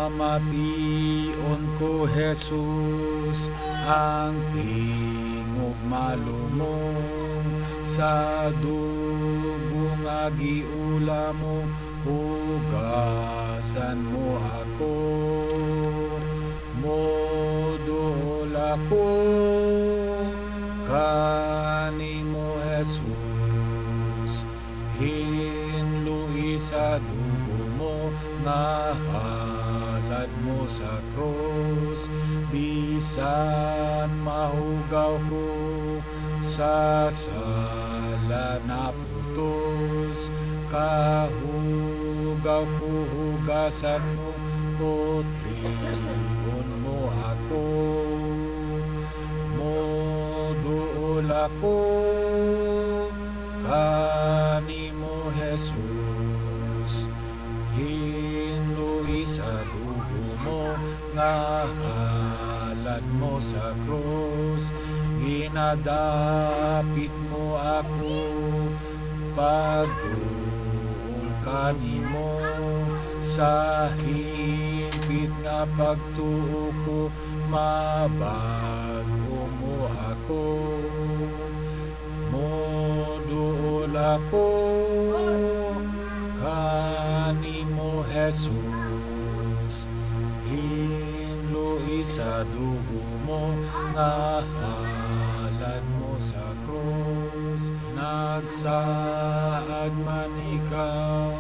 Pamation ko Jesus ang tingog malumo sa dugo nga giula mo, hugasan mo ako. Modol ako kanimo Jesus, hinluy sa dugo mo nga halad mo sa krus. Bisan mahugaw ko sa sala na putos, kahugaw ko hugasan mo, putlion mo ako. Modol ako kanimo Jesus, hinluy sa dugo mo nga halad mo sa krus. Ginadapit mo ako pagduol kanimo, sa higpit nga pagtuo ko mabago mo ako. Modol ako kanimo Jesus, hinluy sa dugo mo nga halad mo sa krus. Nagsaad man ikaw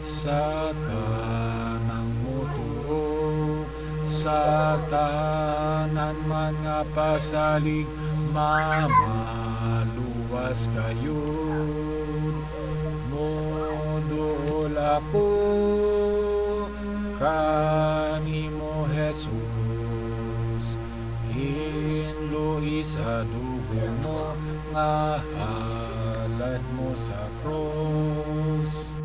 sa tanang mutuo, sa tanan man nga pasalig, mamaluwas kayo. Modol ako kanimo Jesus, hinluy sa dugo mo nga halad mo sa krus.